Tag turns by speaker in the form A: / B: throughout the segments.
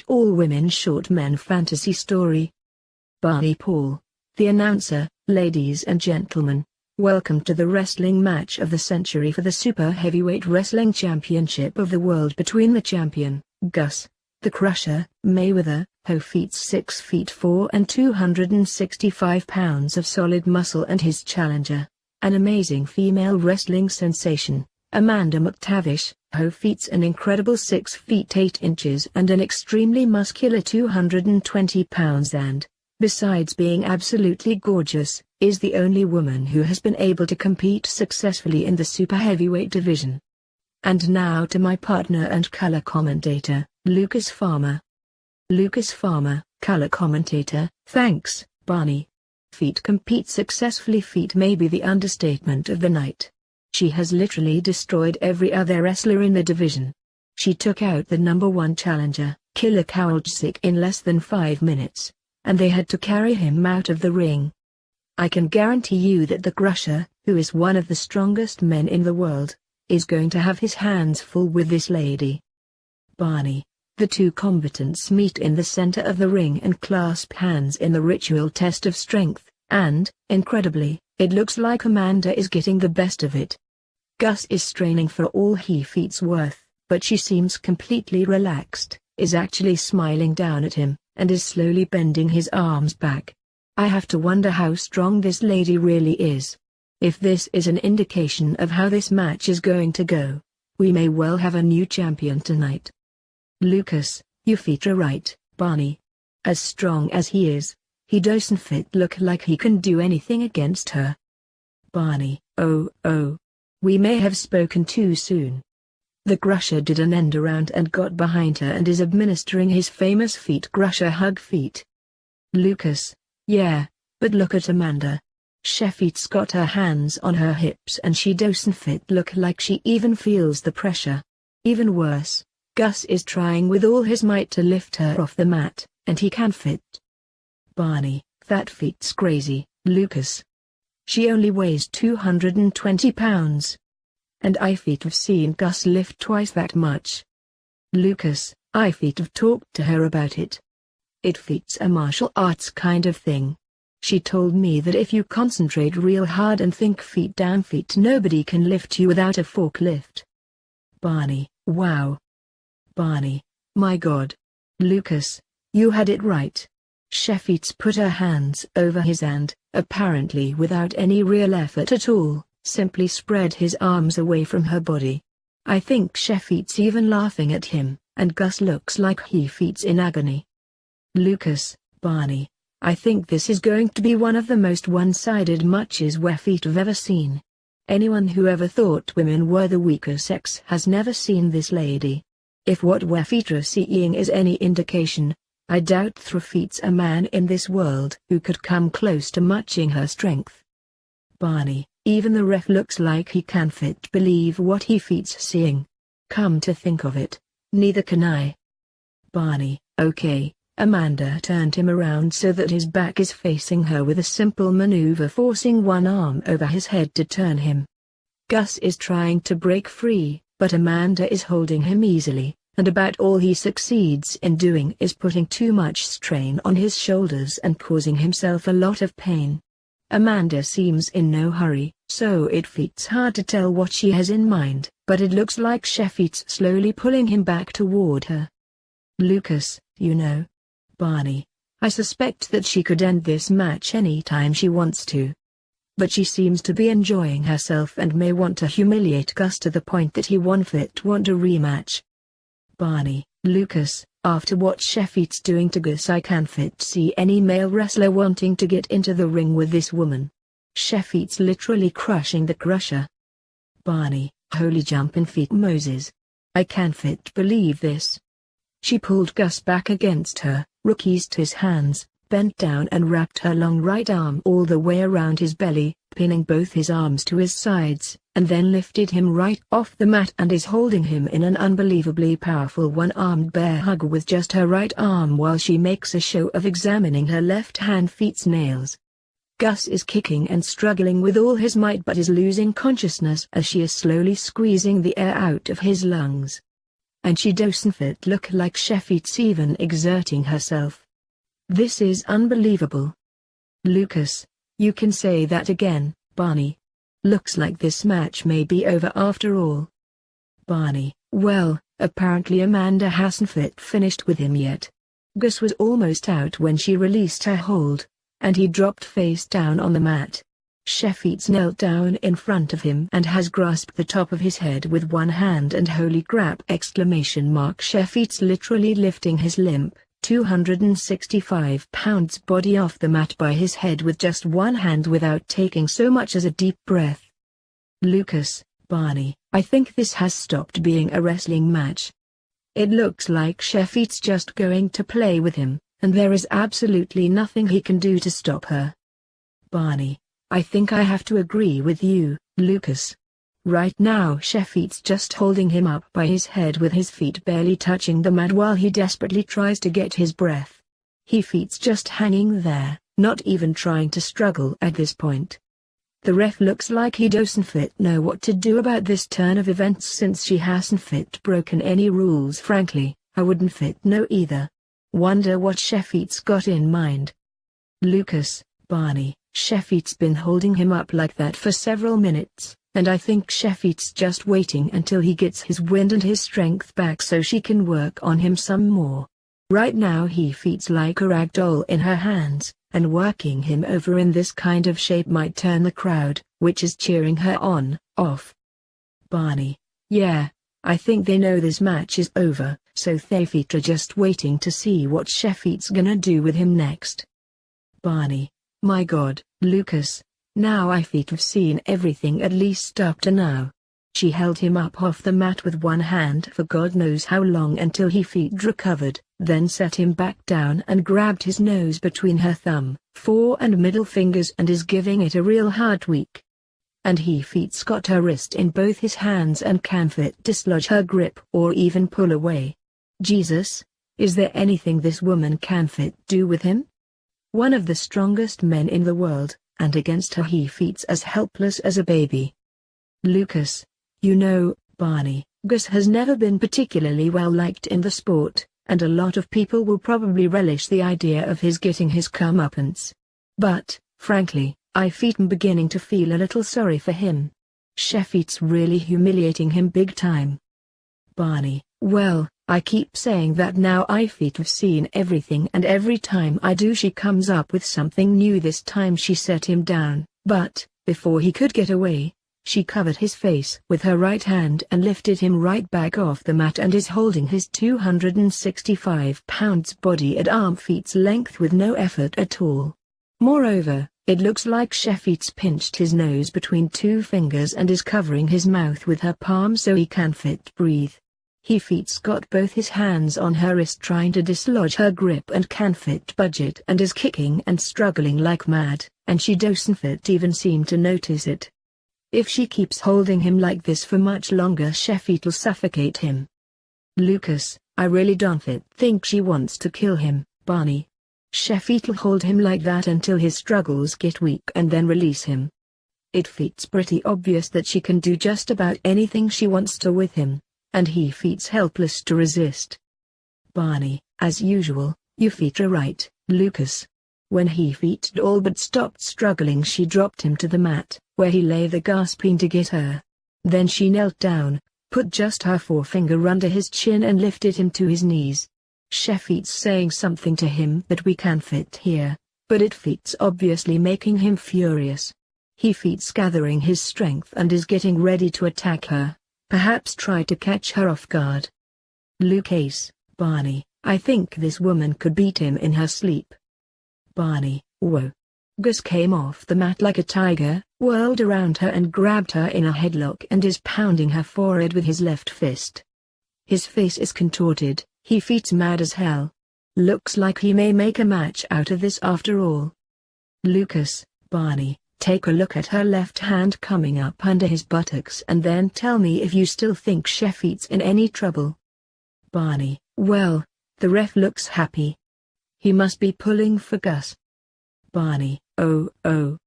A: all-women short men fantasy story. Barney Paul, the announcer. Ladies and gentlemen, welcome to the wrestling match of the century for the Super Heavyweight Wrestling Championship of the world between the champion, Gus, the Crusher, Mayweather, who feats 6 feet 4 and 265 pounds of solid muscle, and his challenger, an amazing female wrestling sensation, Amanda McTavish, who feats an incredible 6 feet 8 inches and an extremely muscular 220 pounds and, besides being absolutely gorgeous, is the only woman who has been able to compete successfully in the super heavyweight division. And now to my partner and color commentator, Lucas Farmer. Lucas Farmer, color commentator. Thanks, Barney. Feet compete successfully. Feet may be the understatement of the night. She has literally destroyed every other wrestler in the division. She took out the #1 challenger, Killer Kowalczyk, in less than 5 minutes, and they had to carry him out of the ring. I can guarantee you that the Crusher, who is one of the strongest men in the world, is going to have his hands full with this lady. Barney. The two combatants meet in the center of the ring and clasp hands in the ritual test of strength, and, incredibly, it looks like Amanda is getting the best of it. Gus is straining for all he feet's worth, but she seems completely relaxed, is actually smiling down at him, and is slowly bending his arms back. I have to wonder how strong this lady really is. If this is an indication of how this match is going to go, we may well have a new champion tonight. Lucas, you feet are right, Barney. As strong as he is, he doesn't fit look like he can do anything against her. Barney, oh, we may have spoken too soon. The Crusher did an end around and got behind her and is administering his famous feet Crusher hug feet. Lucas, yeah, but look at Amanda. Sheffeet's got her hands on her hips and she doesn't fit look like she even feels the pressure. Even worse, Gus is trying with all his might to lift her off the mat, and he can't fit. Barney, that feet's crazy, Lucas. She only weighs 220 pounds. And I feet have seen Gus lift twice that much. Lucas, I feet have talked to her about it. It feet's a martial arts kind of thing. She told me that if you concentrate real hard and think feet down feet, nobody can lift you without a forklift. Barney, wow. Barney, my God. Lucas, you had it right. Sheffeet's put her hands over his and, apparently without any real effort at all, simply spread his arms away from her body. I think Sheffeet's even laughing at him, and Gus looks like he feet's in agony. Lucas, Barney, I think this is going to be one of the most one-sided matches we feet have ever seen. Anyone who ever thought women were the weaker sex has never seen this lady. If what we feet are seeing is any indication, I doubt there feet's a man in this world who could come close to matching her strength. Barney, even the ref looks like he can't fit believe what he feet's seeing. Come to think of it, neither can I. Barney, okay. Amanda turned him around so that his back is facing her with a simple maneuver, forcing one arm over his head to turn him. Gus is trying to break free, but Amanda is holding him easily, and about all he succeeds in doing is putting too much strain on his shoulders and causing himself a lot of pain. Amanda seems in no hurry, so it feet's hard to tell what she has in mind, but it looks like Sheffeet's slowly pulling him back toward her. Lucas, you know. Barney, I suspect that she could end this match any time she wants to. But she seems to be enjoying herself and may want to humiliate Gus to the point that he want a rematch. Barney, Lucas, after what Sheffeet's doing to Gus, I can't see any male wrestler wanting to get into the ring with this woman. Sheffeet's literally crushing the Crusher. Barney, holy jumping feet Moses. I can't believe this. She pulled Gus back against her, released his hands, bent down and wrapped her long right arm all the way around his belly, pinning both his arms to his sides, and then lifted him right off the mat and is holding him in an unbelievably powerful one-armed bear hug with just her right arm while she makes a show of examining her left hand feet's nails. Gus is kicking and struggling with all his might but is losing consciousness as she is slowly squeezing the air out of his lungs. and she doesn't fit look like Sheffi's even exerting herself. This is unbelievable. Lucas, you can say that again, Barney. Looks like this match may be over after all. Barney, well, apparently Amanda hasn't finished with him yet. Gus was almost out when she released her hold, and he dropped face down on the mat. Sheffi's knelt down in front of him and has grasped the top of his head with one hand and holy crap! Sheffi's literally lifting his limp, 265 pounds body off the mat by his head with just one hand without taking so much as a deep breath. Lucas, Barney, I think this has stopped being a wrestling match. It looks like Sheffi's just going to play with him, and there is absolutely nothing he can do to stop her. Barney, I think I have to agree with you, Lucas. Right now Sheffi's just holding him up by his head with his feet barely touching the mat while he desperately tries to get his breath. Feet's just hanging there, not even trying to struggle at this point. The ref looks like he doesn't know what to do about this turn of events since she hasn't broken any rules. Frankly, I wouldn't know either. Wonder what Sheffi's got in mind. Lucas, Barney, Sheffi's been holding him up like that for several minutes, and I think Sheffi's just waiting until he gets his wind and his strength back so she can work on him some more. Right now Feet's like a rag doll in her hands, and working him over in this kind of shape might turn the crowd, which is cheering her on, off. Barney, yeah, I think they know this match is over, so Feet are just waiting to see what Sheffi's gonna do with him next. Barney, my God, Lucas, now Feet have seen everything at least up to now. She held him up off the mat with one hand for God knows how long until Feet recovered, then set him back down and grabbed his nose between her thumb, fore and middle fingers and is giving it a real hard tweak. And Feet's got her wrist in both his hands and can't dislodge her grip or even pull away. Jesus, is there anything this woman can't do with him? One of the strongest men in the world, and against her Feet's as helpless as a baby. Lucas, you know, Barney, Gus has never been particularly well liked in the sport, and a lot of people will probably relish the idea of his getting his comeuppance. But, frankly, I'm beginning to feel a little sorry for him. Sheffi's really humiliating him big time. Barney, well, I keep saying that now have seen everything and every time I do she comes up with something new. This time she set him down, but, before he could get away, she covered his face with her right hand and lifted him right back off the mat and is holding his 265 pounds body at arm's length with no effort at all. Moreover, it looks like Sheffi's pinched his nose between two fingers and is covering his mouth with her palm so he can't breathe. Feet's got both his hands on her wrist trying to dislodge her grip and can't budge it and is kicking and struggling like mad, and she doesn't even seem to notice it. If she keeps holding him like this for much longer Sheffi'll suffocate him. Lucas, I really don't think she wants to kill him, Barney. Sheffi'll hold him like that until his struggles get weak and then release him. Feet's pretty obvious that she can do just about anything she wants to with him, and Feet's helpless to resist. Barney, as usual, you Feet are right, Lucas. When Feet all but stopped struggling she dropped him to the mat, where he lay there gasping to get her. Then she knelt down, put just her forefinger under his chin and lifted him to his knees. Sheffi's saying something to him that we can't hear, but Feet's obviously making him furious. Feet's gathering his strength and is getting ready to attack her, perhaps try to catch her off guard. Lucas, Barney, I think this woman could beat him in her sleep. Barney, whoa. Gus came off the mat like a tiger, whirled around her and grabbed her in a headlock and is pounding her forehead with his left fist. His face is contorted, Feet's mad as hell. Looks like he may make a match out of this after all. Lucas, Barney, take a look at her left hand coming up under his buttocks and then tell me if you still think Sheffi's in any trouble. Barney, well, the ref looks happy. He must be pulling for Gus. Barney, oh.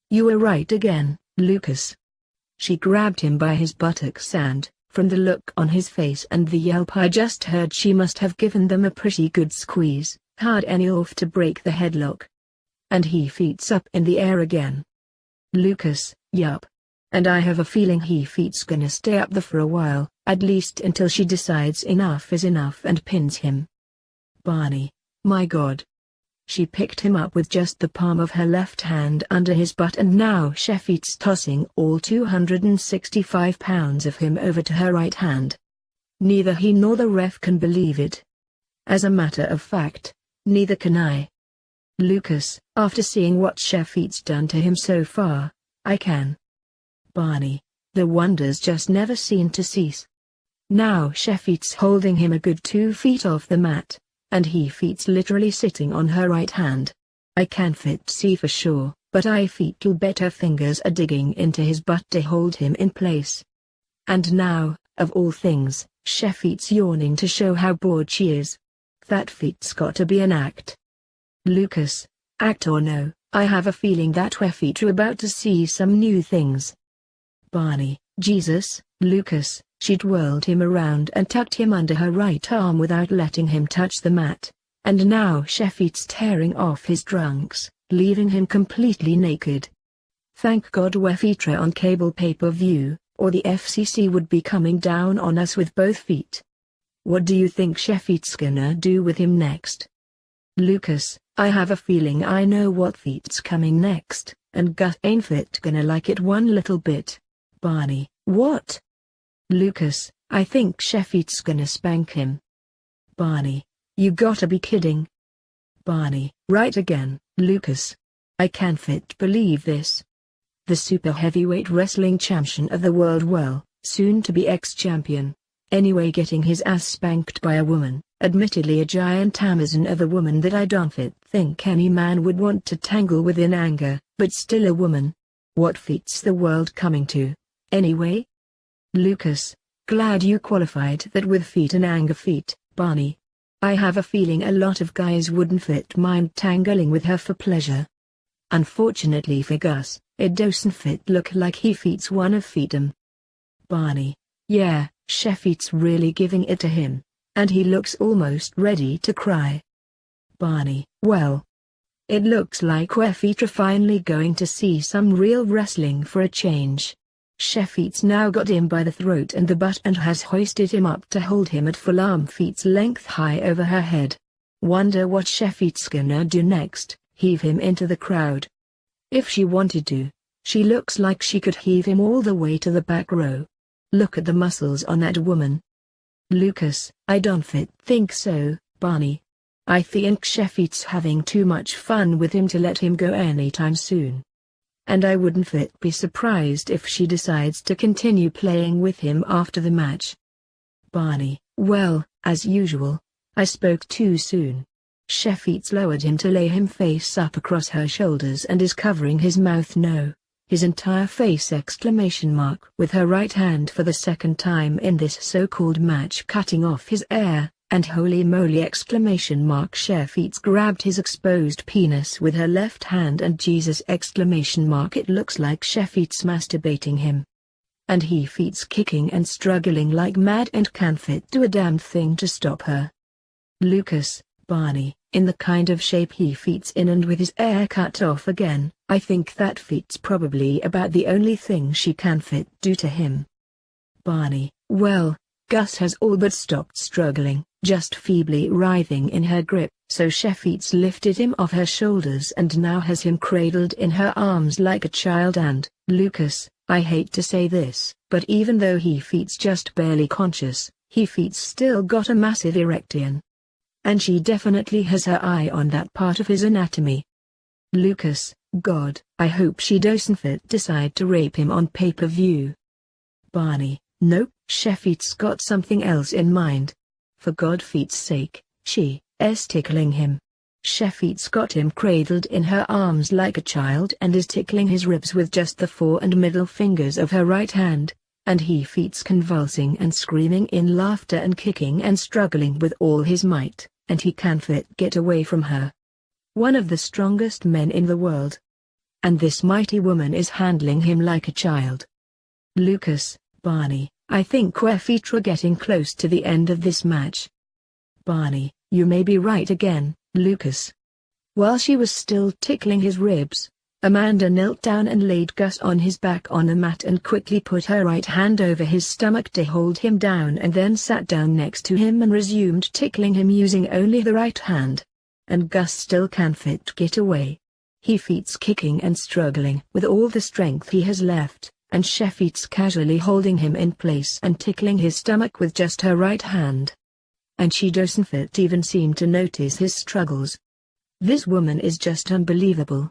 A: You were right again, Lucas. She grabbed him by his buttocks and, From the look on his face and the yelp I just heard, she must have given them a pretty good squeeze, hard enough to break the headlock. And he feet's up in the air again. Lucas, yup. And I have a feeling he feet's gonna stay up there for a while, at least until she decides enough is enough and pins him. Barney, my God. She picked him up with just the palm of her left hand under his butt, and now Sheffiet's tossing all 265 pounds of him over to her right hand. Neither he nor the ref can believe it. As a matter of fact, neither can I. Lucas, after seeing what Sheffiet's done to him so far, I can. Barney, the wonders just never seem to cease. Now Sheffiet's holding him a good 2 feet off the mat, and he feet's literally sitting on her right hand. I can't see for sure, but I feet'll bet her fingers are digging into his butt to hold him in place. And now, of all things, Sheffiet's yawning to show how bored she is. That feet's got to be an act. Lucas, act or no, I have a feeling that we're feet about to see some new things. Barney, Jesus, Lucas. She twirled him around and tucked him under her right arm without letting him touch the mat, and now Sheffiet's tearing off his trunks, leaving him completely naked. Thank God we're feet on cable pay-per-view, or the FCC would be coming down on us with both feet. What do you think Sheffiet's gonna do with him next? Lucas, I have a feeling I know what feet's coming next, and Gus ain't fit gonna like it one little bit. Barney, what? Lucas, I think Sheffiet's gonna spank him. Barney, you gotta be kidding. Barney, right again, Lucas. I can't believe this. The super heavyweight wrestling champion of the world, well, soon to be ex-champion, anyway, getting his ass spanked by a woman, admittedly a giant Amazon of a woman that I don't think any man would want to tangle with in anger, but still a woman. What feat's the world coming to, anyway? Lucas, glad you qualified that with feet and anger feet, Barney. I have a feeling a lot of guys wouldn't mind tangling with her for pleasure. Unfortunately for Gus, it doesn't look like he feet's one of feet'em. Barney, yeah, Sheffiet's really giving it to him, and he looks almost ready to cry. Barney, well, it looks like we're feet are finally going to see some real wrestling for a change. Sheffiet's now got him by the throat and the butt and has hoisted him up to hold him at full arm feet's length high over her head. Wonder what Sheffiet's gonna do next, heave him into the crowd. If she wanted to, she looks like she could heave him all the way to the back row. Look at the muscles on that woman. Lucas, I don't think so, Barney. I think Sheffiet's having too much fun with him to let him go anytime soon. And I wouldn't be surprised if she decides to continue playing with him after the match. Barney, well, as usual, I spoke too soon. Sheffiet's lowered him to lay him face up across her shoulders and is covering his mouth, no, his entire face, with her right hand for the second time in this so-called match, cutting off his air. And holy moly! Sheffiet's grabbed his exposed penis with her left hand, and Jesus! It looks like Sheffiet's masturbating him. And he feet's kicking and struggling like mad and can't do a damn thing to stop her. Lucas, Barney, in the kind of shape he feet's in and with his air cut off again, I think that feet's probably about the only thing she can do to him. Barney, well, Gus has all but stopped struggling, just feebly writhing in her grip, so Sheffiet's lifted him off her shoulders and now has him cradled in her arms like a child. And, Lucas, I hate to say this, but even though he feet's just barely conscious, he feet's still got a massive erection. And she definitely has her eye on that part of his anatomy. Lucas, God, I hope she doesn't decide to rape him on pay-per-view. Barney, nope, Sheffiet's got something else in mind. For God feet's sake, she's tickling him. Sheffiet's got him cradled in her arms like a child and is tickling his ribs with just the fore and middle fingers of her right hand, and he feet's convulsing and screaming in laughter and kicking and struggling with all his might, and he can't get away from her. One of the strongest men in the world. And this mighty woman is handling him like a child. Lucas, Barney, I think we're feature getting close to the end of this match. Barney, you may be right again, Lucas. While she was still tickling his ribs, Amanda knelt down and laid Gus on his back on a mat and quickly put her right hand over his stomach to hold him down, and then sat down next to him and resumed tickling him using only the right hand. And Gus still can't get away. He feets kicking and struggling with all the strength he has left, and Sheffiet's casually holding him in place and tickling his stomach with just her right hand. And she doesn't even seem to notice his struggles. This woman is just unbelievable.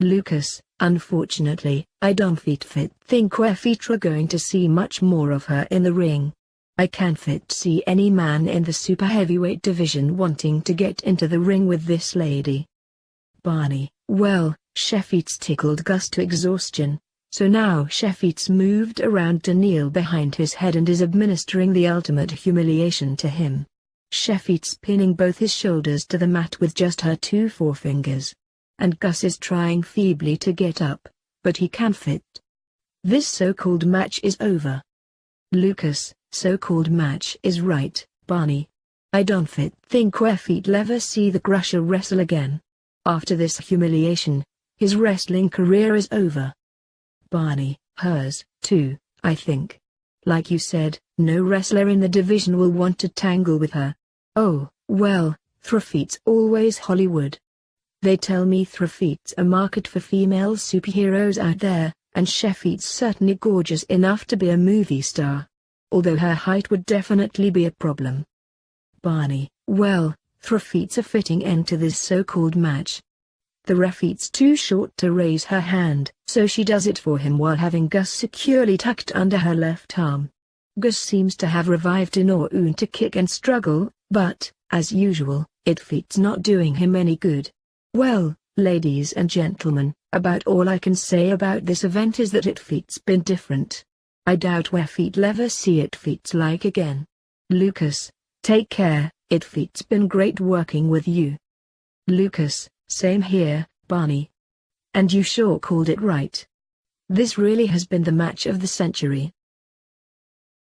A: Lucas, unfortunately, I don't think we're feature going to see much more of her in the ring. I can't see any man in the super heavyweight division wanting to get into the ring with this lady. Barney, well, Sheffiet's tickled Gus to exhaustion, so now Sheffiet's moved around to kneel behind his head and is administering the ultimate humiliation to him. Sheffiet's pinning both his shoulders to the mat with just her 2 forefingers. And Gus is trying feebly to get up, but he can't. This so-called match is over. Lucas, so-called match is right, Barney. I don't think we're ever see the Crusher wrestle again. After this humiliation, his wrestling career is over. Barney, hers, too, I think. Like you said, no wrestler in the division will want to tangle with her. Oh, well, Threefeet's always Hollywood. They tell me Threefeet's a market for female superheroes out there, and Sheffiet's certainly gorgeous enough to be a movie star. Although her height would definitely be a problem. Barney, well, Threefeet's a fitting end to this so-called match. The referee's too short to raise her hand, so she does it for him while having Gus securely tucked under her left arm. Gus seems to have revived in Orun to kick and struggle, but, as usual, feet's not doing him any good. Well, ladies and gentlemen, about all I can say about this event is that feet's been different. I doubt we'll ever see feet's like again. Lucas, take care, feet's been great working with you. Lucas, same here, Barney. And you sure called it right. This really has been the match of the century.